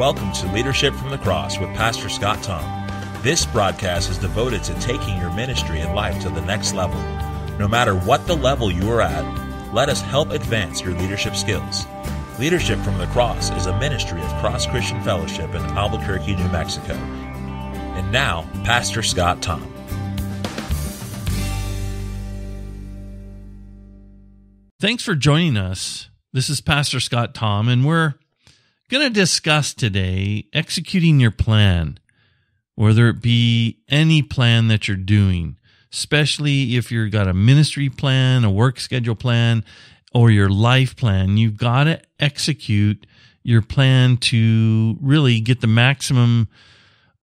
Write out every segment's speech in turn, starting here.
welcome to Leadership from the Cross with Pastor Scott Thom. This broadcast is devoted to taking your ministry and life to the next level. No matter what the level you are at, let us help advance your leadership skills. Leadership from the Cross is a ministry of Cross Christian Fellowship in Albuquerque, New Mexico. And now, Pastor Scott Thom. Thanks for joining us. This is Pastor Scott Thom, and we're going to discuss today executing your plan, whether it be any plan that you're doing, especially if you've got a ministry plan, a work schedule plan, or your life plan. You've got to execute your plan to really get the maximum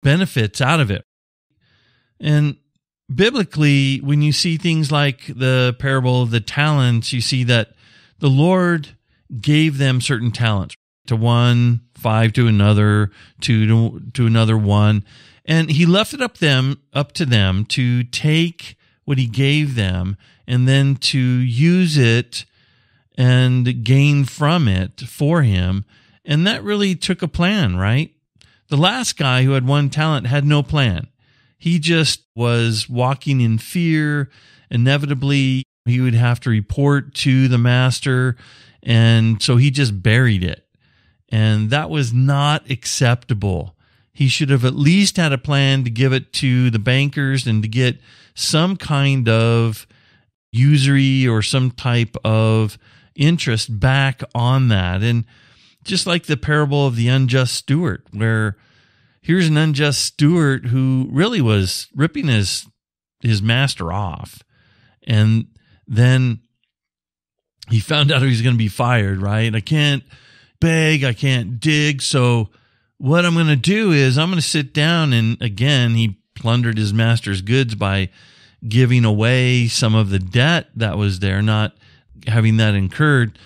benefits out of it. And biblically, when you see things like the parable of the talents, you see that the Lord gave them certain talents. To one, 5 to another, 2 to another 1. And he left it up to them to take what he gave them and then to use it and gain from it for him. And that really took a plan, right? The last guy who had 1 talent had no plan. He just was walking in fear. Inevitably, he would have to report to the master. And so he just buried it. And that was not acceptable. He should have at least had a plan to give it to the bankers and to get some kind of usury or some type of interest back on that. And just like the parable of the unjust steward, where here's an unjust steward who really was ripping his master off. And then he found out he was going to be fired, right? I can't beg, I can't dig. So what I'm going to do is I'm going to sit down, and again, he plundered his master's goods by giving away some of the debt that was there, not having that incurred.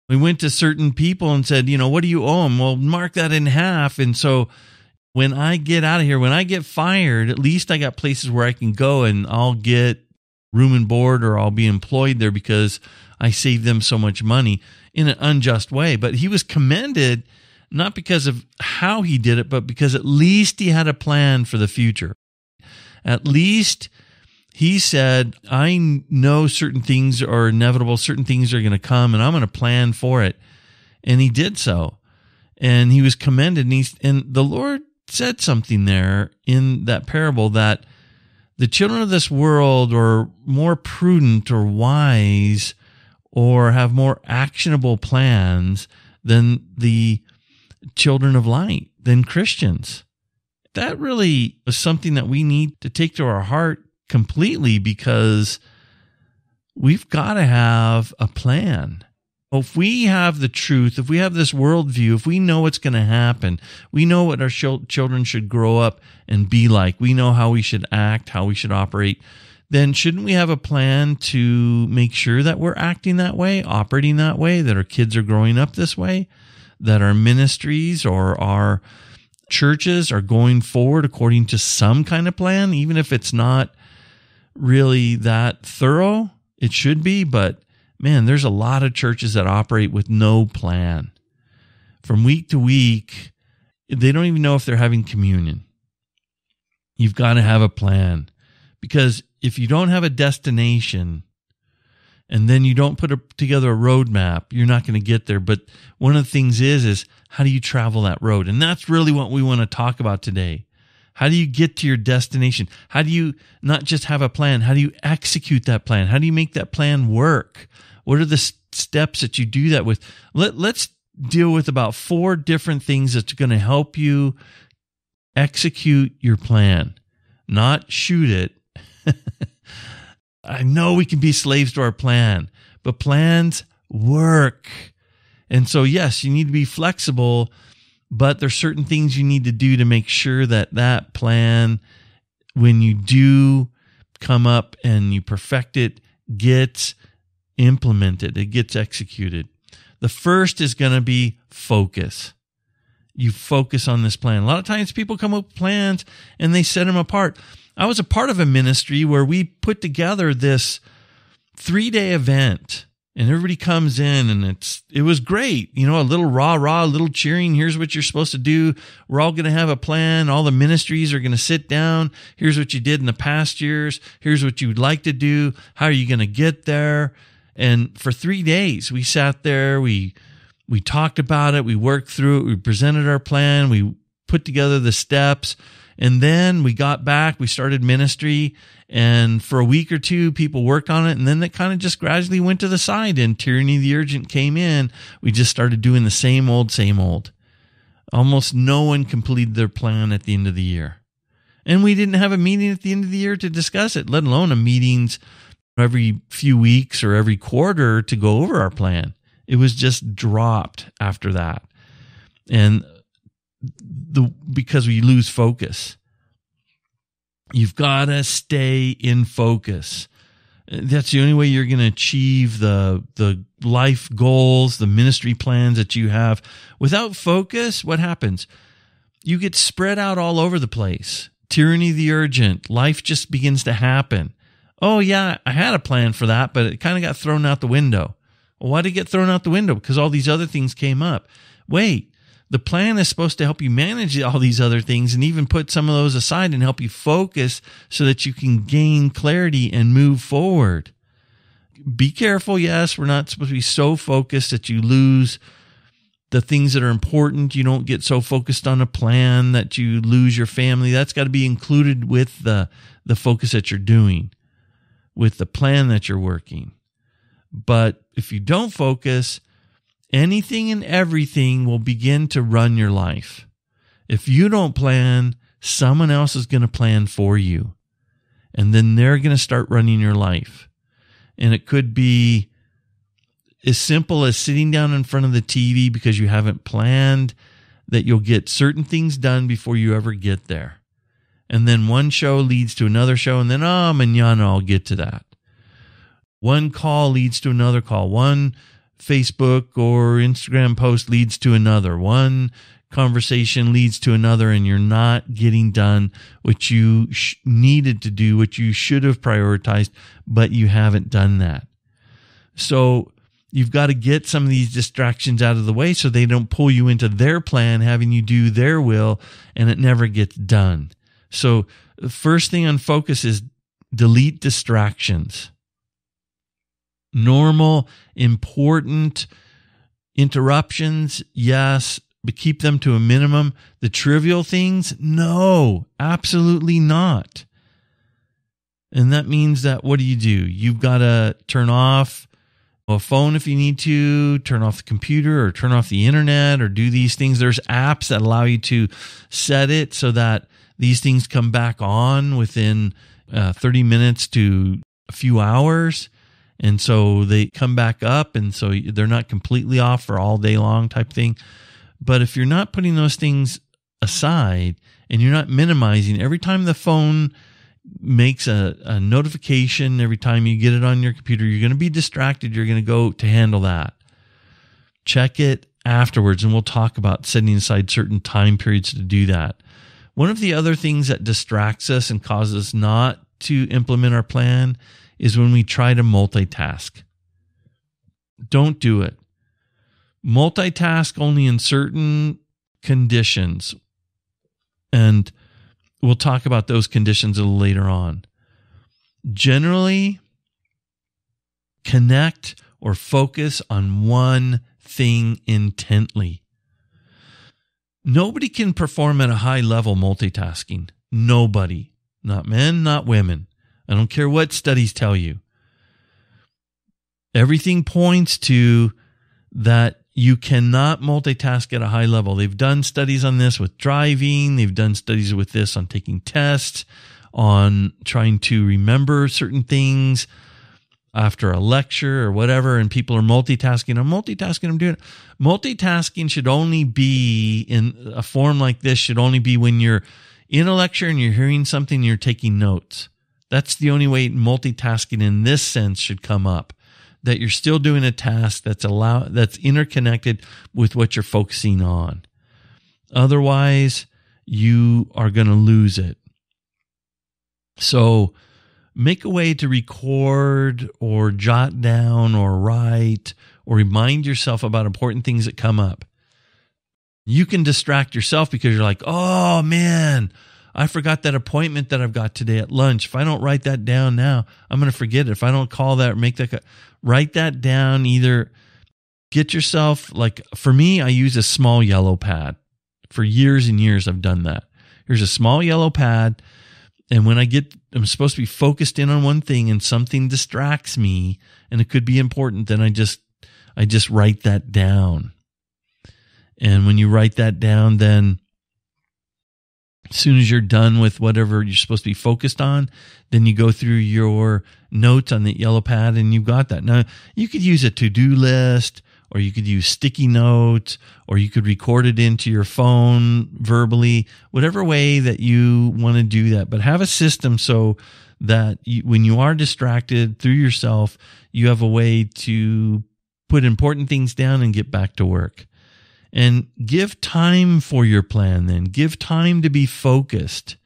We went to certain people and said, what do you owe them? Well, mark that in half. And so when I get out of here, when I get fired, at least I got places where I can go and I'll get room and board, or I'll be employed there because I saved them so much money in an unjust way. But he was commended not because of how he did it, but because at least he had a plan for the future. At least he said, I know certain things are inevitable, certain things are going to come, and I'm going to plan for it. And he did so. And he was commended. And the Lord said something there in that parable, that the children of this world are more prudent or wise or have more actionable plans than the children of light, than Christians. That really is something that we need to take to our heart completely, because we've got to have a plan. If we have the truth, if we have this worldview, if we know what's going to happen, we know what our children should grow up and be like, we know how we should act, how we should operate, then shouldn't we have a plan to make sure that we're acting that way, operating that way, that our kids are growing up this way, that our ministries or our churches are going forward according to some kind of plan, even if it's not really that thorough? It should be, but man, there's a lot of churches that operate with no plan. From week to week, they don't even know if they're having communion. You've got to have a plan, because if you don't have a destination and then you don't put together a roadmap, you're not going to get there. But one of the things is how do you travel that road? And that's really what we want to talk about today. How do you get to your destination? How do you not just have a plan? How do you execute that plan? How do you make that plan work? What are the steps that you do that with? Let's deal with about 4 different things that's going to help you execute your plan, not shoot it. I know we can be slaves to our plan, but plans work. And so, yes, you need to be flexible, but there's certain things you need to do to make sure that that plan, when you do come up and you perfect it, gets implemented, it gets executed. The first is going to be focus. You focus on this plan. A lot of times people come up with plans and they set them apart. I was a part of a ministry where we put together this 3-day event And everybody comes in and it was great. You know, a little rah, a little cheering. Here's what you're supposed to do. We're all going to have a plan. All the ministries are going to sit down. Here's what you did in the past years. Here's what you would like to do. How are you going to get there? And for 3 days, we sat there. We talked about it. We worked through it. We presented our plan. We put together the steps. And then we got back. We started ministry. And for a week or two, people worked on it. And then it kind of just gradually went to the side. And Tyranny the Urgent came in. We just started doing the same old. Almost no one completed their plan at the end of the year. And we didn't have a meeting at the end of the year to discuss it, let alone a meetings every few weeks or every quarter to go over our plan. It was just dropped after that. And because we lose focus. You've got to stay in focus. That's the only way you're going to achieve the life goals, the ministry plans that you have. Without focus, what happens? You get spread out all over the place. Tyranny the Urgent. Life just begins to happen. Oh yeah, I had a plan for that, but it kind of got thrown out the window. Well, why did it get thrown out the window? Because all these other things came up. Wait. The plan is supposed to help you manage all these other things and even put some of those aside and help you focus so that you can gain clarity and move forward. Be careful. Yes, we're not supposed to be so focused that you lose the things that are important. You don't get so focused on a plan that you lose your family. That's got to be included with the focus that you're doing, with the plan that you're working. But if you don't focus, anything and everything will begin to run your life. If you don't plan, someone else is going to plan for you. And then they're going to start running your life. And it could be as simple as sitting down in front of the TV because you haven't planned that you'll get certain things done before you ever get there. And then one show leads to another show, and then, mañana I'll get to that. One call leads to another call. One Facebook or Instagram post leads to another. One conversation leads to another, and you're not getting done what you needed to do, what you should have prioritized, but you haven't done that. So you've got to get some of these distractions out of the way so they don't pull you into their plan, having you do their will, and it never gets done. So the first thing on focus is delete distractions. Normal, important interruptions, yes, but keep them to a minimum. The trivial things, no, absolutely not. And that means that what do? You've got to turn off a phone if you need to, turn off the computer or turn off the internet or do these things. There's apps that allow you to set it so that these things come back on within 30 minutes to a few hours. And so they come back up, and so they're not completely off for all day long type thing. But if you're not putting those things aside and you're not minimizing, every time the phone makes a notification, every time you get it on your computer, you're going to be distracted. You're going to go to handle that. Check it afterwards, and we'll talk about setting aside certain time periods to do that. One of the other things that distracts us and causes us not to implement our plan is when we try to multitask. Don't do it. Multitask only in certain conditions. And we'll talk about those conditions a little later on. Generally, connect or focus on one thing intently. Nobody can perform at a high level multitasking. Nobody. Not men, not women. I don't care what studies tell you. Everything points to that you cannot multitask at a high level. They've done studies on this with driving. They've done studies with this on taking tests, on trying to remember certain things after a lecture or whatever, and people are multitasking. I'm doing it. Multitasking should only be in a form like this, should only be when you're in a lecture and you're hearing something and you're taking notes. That's the only way multitasking in this sense should come up, that you're still doing a task that's interconnected with what you're focusing on. Otherwise, you are going to lose it. So make a way to record or jot down or write or remind yourself about important things that come up. You can distract yourself because you're like, oh man, I forgot that appointment that I've got today at lunch. If I don't write that down now, I'm going to forget it. If I don't call that or make that, write that down. Either get yourself, like for me, I use a small yellow pad. For years and years, I've done that. Here's a small yellow pad. And when I'm supposed to be focused in on one thing and something distracts me and it could be important, then I just write that down. And when you write that down, then as soon as you're done with whatever you're supposed to be focused on, then you go through your notes on the yellow pad and you've got that. Now, you could use a to-do list, or you could use sticky notes, or you could record it into your phone verbally, whatever way that you want to do that. But have a system so that when you are distracted through yourself, you have a way to put important things down and get back to work. And give time for your plan then. Give time to be focused.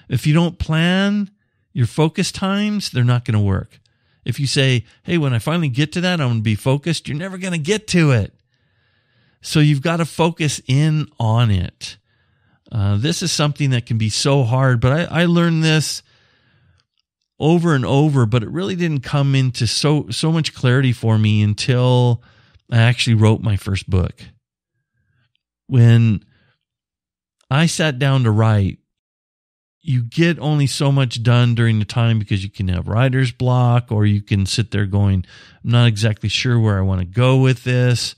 If you don't plan your focus times, they're not going to work. If you say, hey, when I finally get to that, I'm going to be focused, you're never going to get to it. So you've got to focus in on it. This is something that can be so hard, but I learned this over and over, but it really didn't come into so much clarity for me until I actually wrote my first book. When I sat down to write, you get only so much done during the time because you can have writer's block, or you can sit there going, I'm not exactly sure where I want to go with this.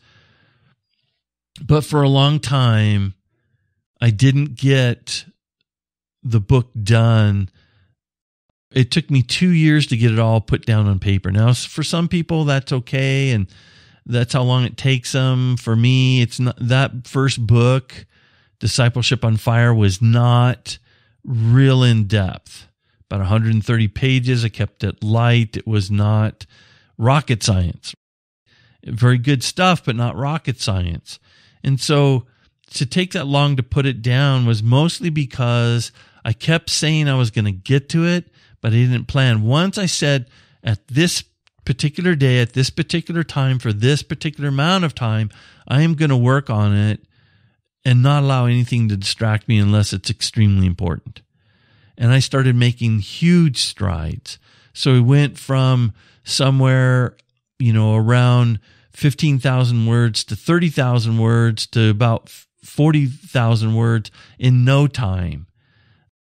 But for a long time, I didn't get the book done. It took me 2 years to get it all put down on paper. Now, for some people, that's okay, and that's how long it takes them. For me, it's not. That first book, Discipleship on Fire, was not real in depth. About 130 pages. I kept it light. It was not rocket science. Very good stuff, but not rocket science. And so to take that long to put it down was mostly because I kept saying I was going to get to it, but I didn't plan. Once I said, at this particular day, at this particular time, for this particular amount of time, I am going to work on it and not allow anything to distract me unless it's extremely important. And I started making huge strides. So we went from somewhere, around 15,000 words to 30,000 words to about 40,000 words in no time.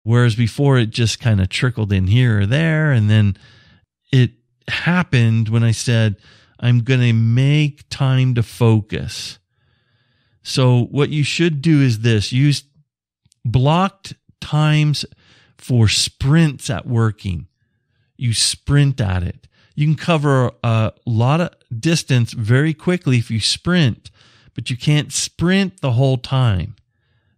Whereas before it just kind of trickled in here or there. And then it happened when I said, I'm going to make time to focus. So what you should do is this: use blocked times for sprints at working. You sprint at it. You can cover a lot of distance very quickly if you sprint, but you can't sprint the whole time.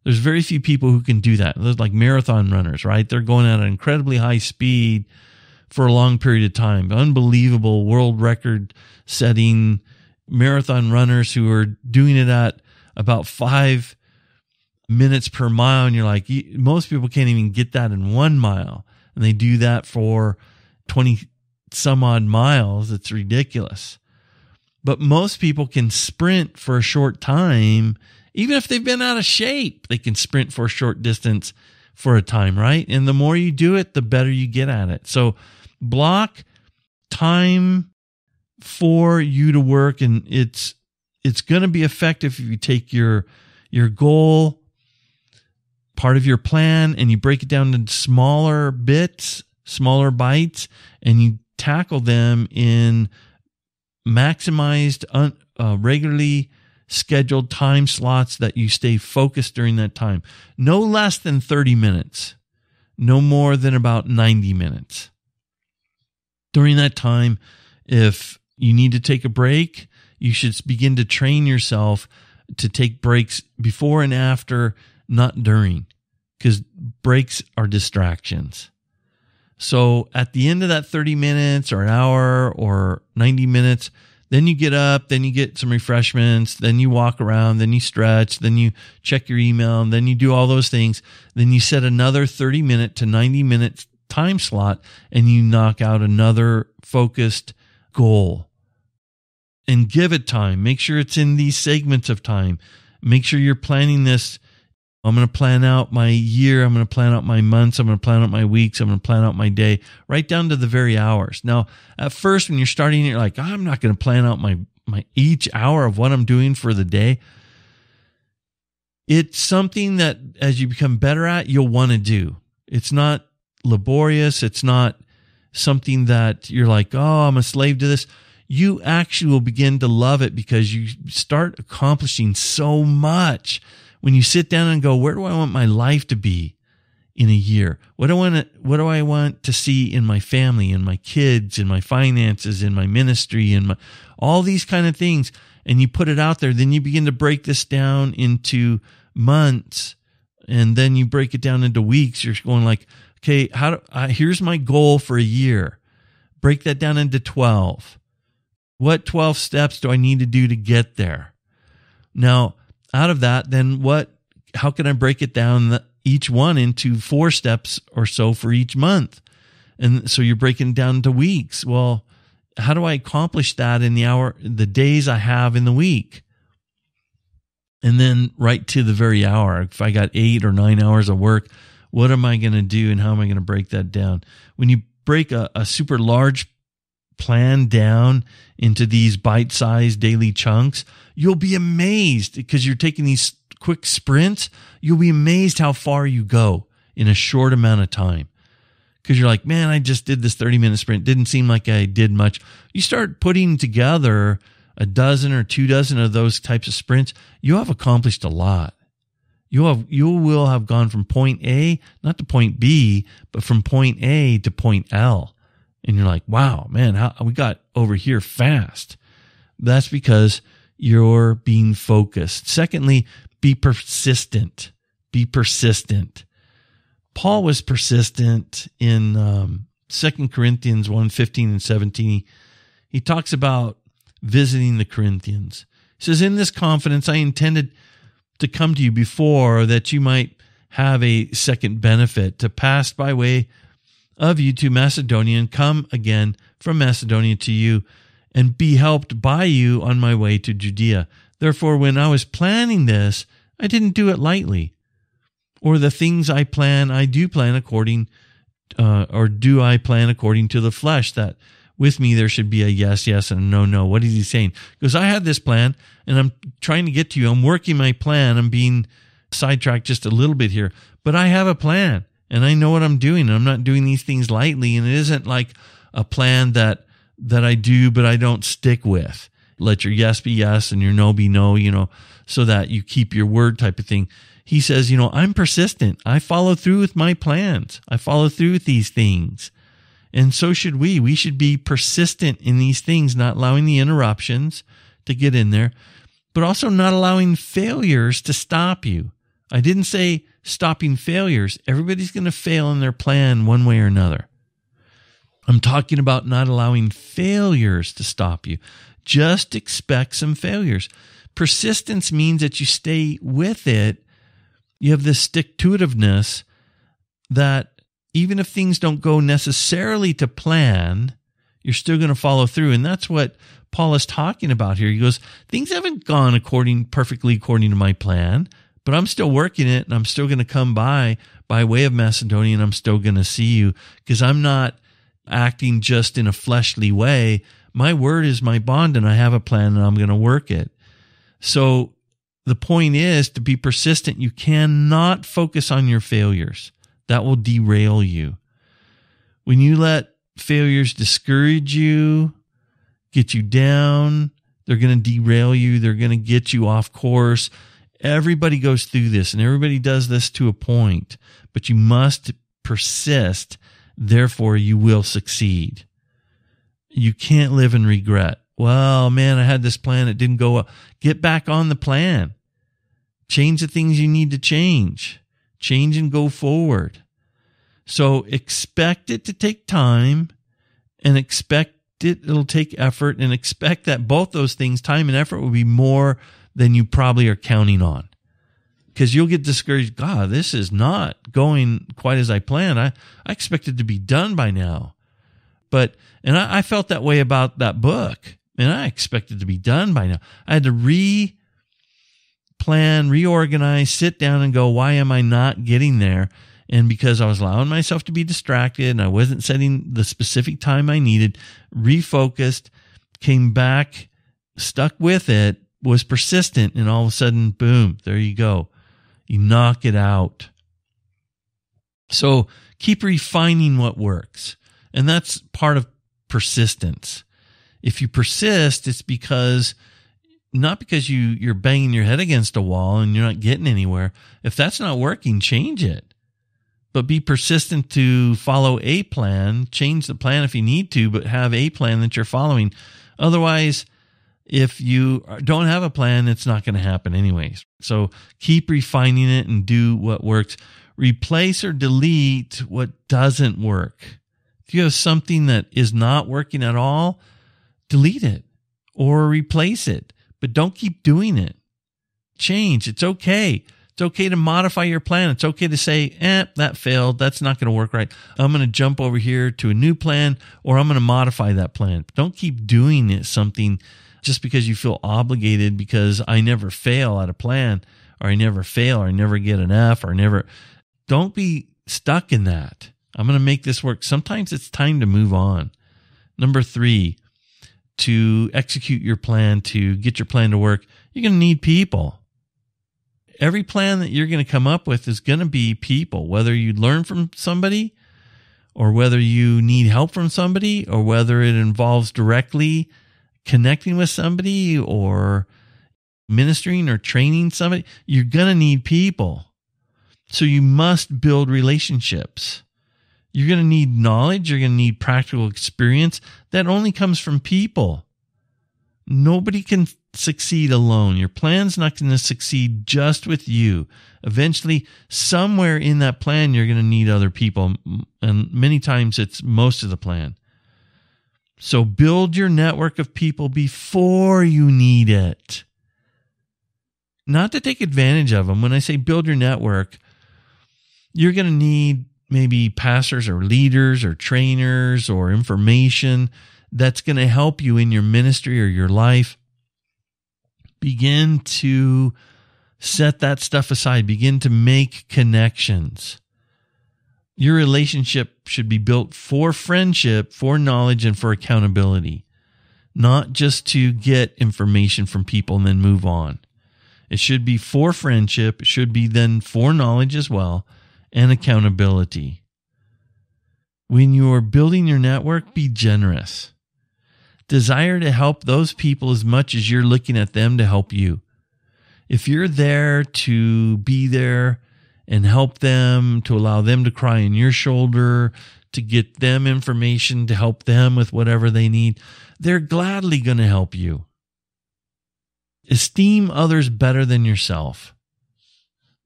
There's very few people who can do that. There's like marathon runners, right? They're going at an incredibly high speed for a long period of time. Unbelievable world record setting marathon runners who are doing it at about 5 minutes per mile. And you're like, most people can't even get that in 1 mile. And they do that for 20 some odd miles. It's ridiculous. But most people can sprint for a short time. Even if they've been out of shape, they can sprint for a short distance for a time, right? And the more you do it, the better you get at it. So block time for you to work, and it's going to be effective if you take your goal, part of your plan, and you break it down into smaller bits, smaller bites, and you tackle them in maximized, regularly scheduled time slots that you stay focused during that time. No less than 30 minutes, no more than about 90 minutes. During that time, if you need to take a break, you should begin to train yourself to take breaks before and after, not during, because breaks are distractions. So at the end of that 30 minutes or an hour or 90 minutes, then you get up, then you get some refreshments, then you walk around, then you stretch, then you check your email, and then you do all those things. Then you set another 30-minute to 90-minute time slot and you knock out another focused goal. And give it time. Make sure it's in these segments of time. Make sure you're planning this. I'm going to plan out my year. I'm going to plan out my months. I'm going to plan out my weeks. I'm going to plan out my day, right down to the very hours. Now, at first, when you're starting, you're like, I'm not going to plan out my each hour of what I'm doing for the day. It's something that as you become better at, you'll want to do. It's not laborious. It's not something that you're like, oh, I'm a slave to this. You actually will begin to love it because you start accomplishing so much. When you sit down and go, where do I want my life to be in a year? What do I want to see in my family, in my kids, in my finances, in my ministry, in all these kind of things? And you put it out there, then you begin to break this down into months, and then you break it down into weeks. You're going like, okay, here's my goal for a year. Break that down into 12. What 12 steps do I need to do to get there? Now, out of that, then how can I break it down each one into 4 steps or so for each month? And so you're breaking it down into weeks. Well, how do I accomplish that in the days I have in the week? And then right to the very hour, if I got 8 or 9 hours of work, what am I going to do and how am I going to break that down? When you break a super large plan down into these bite-sized daily chunks, you'll be amazed because you're taking these quick sprints. You'll be amazed how far you go in a short amount of time. Because you're like, man, I just did this 30-minute sprint. Didn't seem like I did much. You start putting together a dozen or 24 of those types of sprints, you have accomplished a lot. You will have gone from point A, not to point B, but from point A to point L. And you're like, wow, man, how we got over here fast. That's because you're being focused. Secondly, be persistent. Be persistent. Paul was persistent in 2 Corinthians 1:15 and 17. He talks about visiting the Corinthians. He says, in this confidence, I intended to come to you before that you might have a second benefit, to pass by way of you to Macedonia and come again from Macedonia to you and be helped by you on my way to Judea. Therefore, when I was planning this, I didn't do it lightly. Or the things I plan, I do plan according, or do I plan according to the flesh, that with me there should be a yes, yes, and a no, no. What is he saying? Because I had this plan, and I'm trying to get to you. I'm working my plan. I'm being sidetracked just a little bit here. But I have a plan, and I know what I'm doing, and I'm not doing these things lightly, and it isn't like a plan that I do, but I don't stick with. Let your yes be yes and your no be no, so that you keep your word type of thing. He says, I'm persistent. I follow through with my plans. I follow through with these things. And so should we. We should be persistent in these things, not allowing the interruptions to get in there, but also not allowing failures to stop you. I didn't say stopping failures. Everybody's going to fail in their plan one way or another. I'm talking about not allowing failures to stop you. Just expect some failures. Persistence means that you stay with it. You have this stick-to-itiveness that even if things don't go necessarily to plan, you're still going to follow through. And that's what Paul is talking about here. He goes, things haven't gone perfectly according to my plan, but I'm still working it, and I'm still going to come by way of Macedonia, and I'm still going to see you, because I'm not acting just in a fleshly way. My word is my bond, and I have a plan, and I'm going to work it. So the point is to be persistent. You cannot focus on your failures. That will derail you. When you let failures discourage you, get you down, they're going to derail you. They're going to get you off course. Everybody goes through this, and everybody does this to a point, but you must persist. Therefore, you will succeed. You can't live in regret. Well, man, I had this plan. It didn't go well. Get back on the plan. Change the things you need to change. Change and go forward. So expect it to take time, and expect it'll take effort, and expect that both those things, time and effort, will be more than you probably are counting on. because you'll get discouraged. God, this is not going quite as I planned. I expect it to be done by now. And I felt that way about that book, and I expected it to be done by now. I had to replan, reorganize, sit down and go, why am I not getting there? And because I was allowing myself to be distracted and I wasn't setting the specific time I needed, refocused, came back, stuck with it, was persistent, and all of a sudden, boom, there you go. You knock it out. So keep refining what works. And that's part of persistence. If you persist, it's not because you're banging your head against a wall and you're not getting anywhere. If that's not working, change it. But be persistent to follow a plan. Change the plan if you need to, but have a plan that you're following. Otherwise, if you don't have a plan, it's not going to happen anyways. So keep refining it and do what works. Replace or delete what doesn't work. If you have something that is not working at all, delete it or replace it. But don't keep doing it. Change. It's okay. It's okay to modify your plan. It's okay to say, that failed. That's not going to work right. I'm going to jump over here to a new plan, or I'm going to modify that plan. Don't keep doing it something just because you feel obligated because I never fail at a plan, or I never fail, or I never get an F, or never. Don't be stuck in that. I'm going to make this work. Sometimes it's time to move on. Number 3, to execute your plan, to get your plan to work, you're going to need people. Every plan that you're going to come up with is going to be people, whether you learn from somebody or whether you need help from somebody or whether it involves directly connecting with somebody or ministering or training somebody. You're going to need people. So you must build relationships. You're going to need knowledge. You're going to need practical experience. That only comes from people. Nobody can succeed alone. Your plan's not going to succeed just with you. Eventually, somewhere in that plan, you're going to need other people. And many times it's most of the plan. So build your network of people before you need it. Not to take advantage of them. When I say build your network, you're going to need maybe pastors or leaders or trainers or information that's going to help you in your ministry or your life. Begin to set that stuff aside. Begin to make connections. Your relationship should be built for friendship, for knowledge, and for accountability, not just to get information from people and then move on. It should be for friendship. It should be then for knowledge as well, and accountability. When you are building your network, be generous. Desire to help those people as much as you're looking at them to help you. If you're there to be there and help them, to allow them to cry on your shoulder, to get them information, to help them with whatever they need, they're gladly going to help you. Esteem others better than yourself.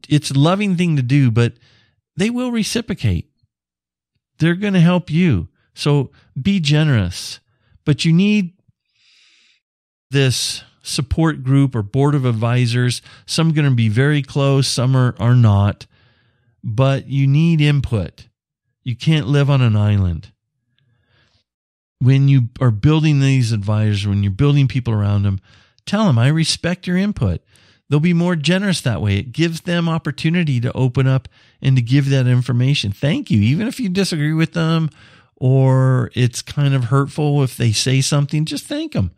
It's a loving thing to do, but they will reciprocate. They're going to help you. So be generous. But you need this support group or board of advisors. Some are going to be very close, some are not. But you need input. You can't live on an island. When you are building these advisors, when you're building people around them, tell them, I respect your input. They'll be more generous that way. It gives them opportunity to open up and to give that information. Thank you. Even if you disagree with them or it's kind of hurtful if they say something, just thank them.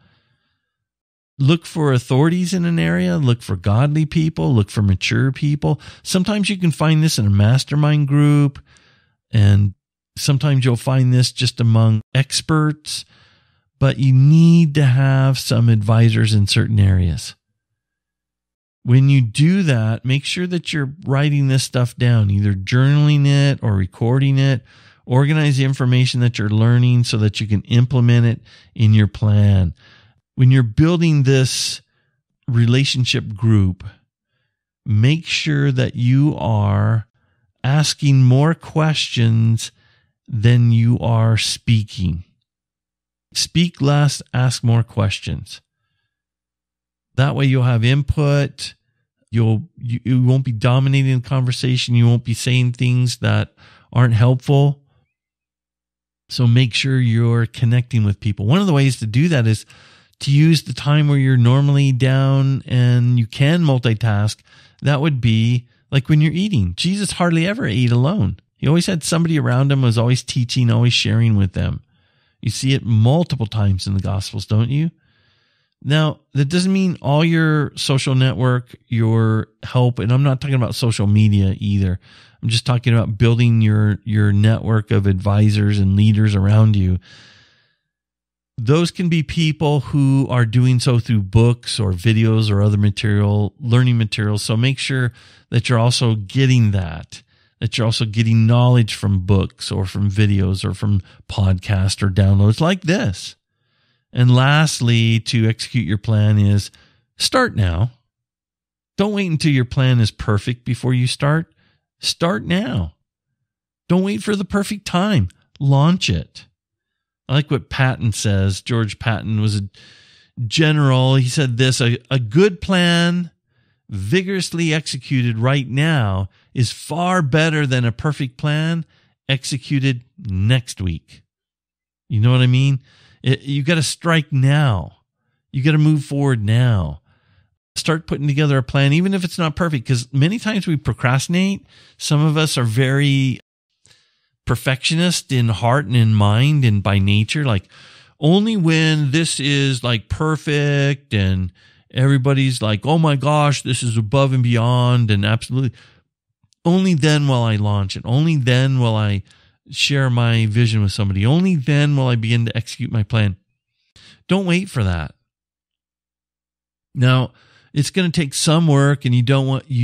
Look for authorities in an area. Look for godly people. Look for mature people. Sometimes you can find this in a mastermind group, and sometimes you'll find this just among experts, but you need to have some advisors in certain areas. When you do that, make sure that you're writing this stuff down, either journaling it or recording it. Organize the information that you're learning so that you can implement it in your plan. When you're building this relationship group, make sure that you are asking more questions than you are speaking. Speak less, ask more questions. That way you'll have input, You won't be dominating the conversation. You won't be saying things that aren't helpful. So make sure you're connecting with people. One of the ways to do that is to use the time where you're normally down and you can multitask. That would be like when you're eating. Jesus hardly ever ate alone. He always had somebody around him, was always teaching, always sharing with them. You see it multiple times in the Gospels, don't you? Now, that doesn't mean all your social network, your help, and I'm not talking about social media either. I'm just talking about building your network of advisors and leaders around you. Those can be people who are doing so through books or videos or other material, learning materials. So make sure that you're also getting that you're also getting knowledge from books or from videos or from podcasts or downloads like this. And lastly, to execute your plan is start now. Don't wait until your plan is perfect before you start. Start now. Don't wait for the perfect time. Launch it. I like what Patton says. George Patton was a general. He said this, a good plan vigorously executed right now is far better than a perfect plan executed next week. You know what I mean? You got to strike now. You got to move forward now. Start putting together a plan, even if it's not perfect, because many times we procrastinate. Some of us are very perfectionist in heart and in mind and by nature, like only when this is like perfect and everybody's like, oh my gosh, this is above and beyond and absolutely, only then will I launch it. Only then will I share my vision with somebody. Only then will I begin to execute my plan. Don't wait for that. Now, it's going to take some work and you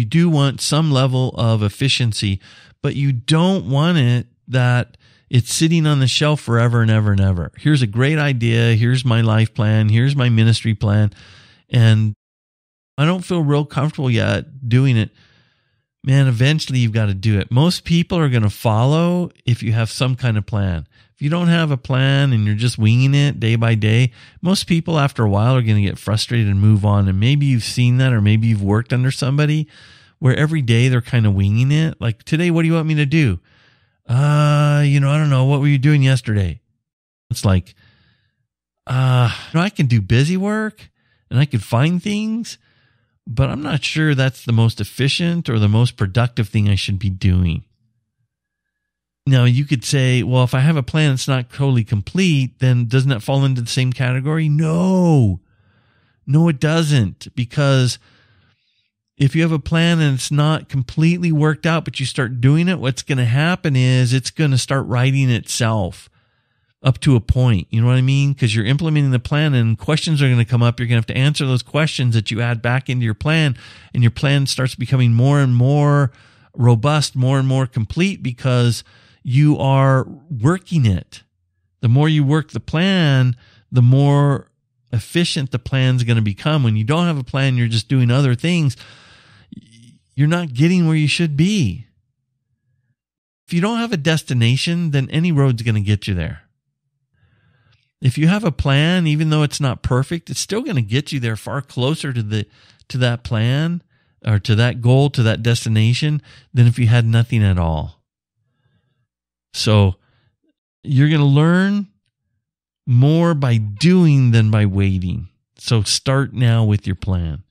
do want some level of efficiency, but you don't want it that it's sitting on the shelf forever and ever and ever. Here's a great idea. Here's my life plan. Here's my ministry plan. And I don't feel real comfortable yet doing it. Man, eventually you've got to do it. Most people are going to follow if you have some kind of plan. If you don't have a plan and you're just winging it day by day, most people after a while are going to get frustrated and move on. And maybe you've seen that, or maybe you've worked under somebody where every day they're kind of winging it. Like, today, what do you want me to do? I don't know. What were you doing yesterday? It's like, I can do busy work and I can find things, but I'm not sure that's the most efficient or the most productive thing I should be doing. Now, you could say, well, if I have a plan that's not totally complete, then doesn't that fall into the same category? No, it doesn't. Because if you have a plan and it's not completely worked out, but you start doing it, what's going to happen is it's going to start writing itself up to a point. You know what I mean? Because you're implementing the plan and questions are going to come up. You're going to have to answer those questions that you add back into your plan, and your plan starts becoming more and more robust, more and more complete, because you are working it. The more you work the plan, the more efficient the plan's going to become. When you don't have a plan, you're just doing other things, you're not getting where you should be. If you don't have a destination, then any road's going to get you there. If you have a plan, even though it's not perfect, it's still going to get you there far closer to that plan or to that goal, to that destination, than if you had nothing at all. So you're going to learn more by doing than by waiting. So start now with your plan.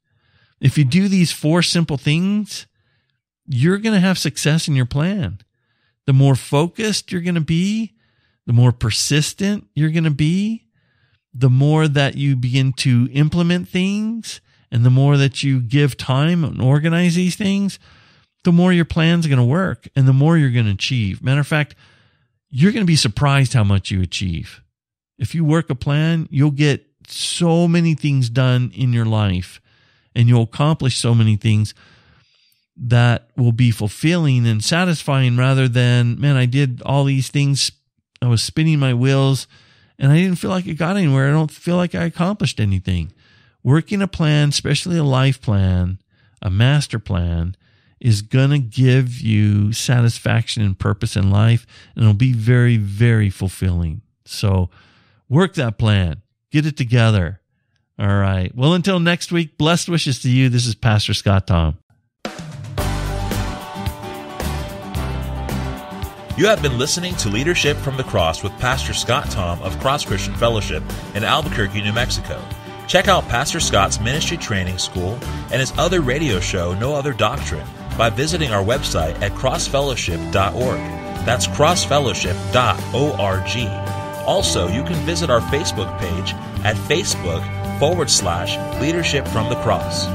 If you do these 4 simple things, you're going to have success in your plan. The more focused you're going to be, the more persistent you're going to be, the more that you begin to implement things, and the more that you give time and organize these things, the more your plan's going to work and the more you're going to achieve. Matter of fact, you're going to be surprised how much you achieve. If you work a plan, you'll get so many things done in your life, and you'll accomplish so many things that will be fulfilling and satisfying, rather than, man, I did all these things, I was spinning my wheels and I didn't feel like it got anywhere. I don't feel like I accomplished anything. Working a plan, especially a life plan, a master plan, is going to give you satisfaction and purpose in life, and it'll be very, very fulfilling. So work that plan. Get it together. All right. Well, until next week, blessed wishes to you. This is Pastor Scott Thom. You have been listening to Leadership from the Cross with Pastor Scott Thom of Cross Christian Fellowship in Albuquerque, New Mexico. Check out Pastor Scott's ministry training school and his other radio show, No Other Doctrine, by visiting our website at crossfellowship.org. That's crossfellowship.org. Also, you can visit our Facebook page at Facebook.com/Leadership from the Cross.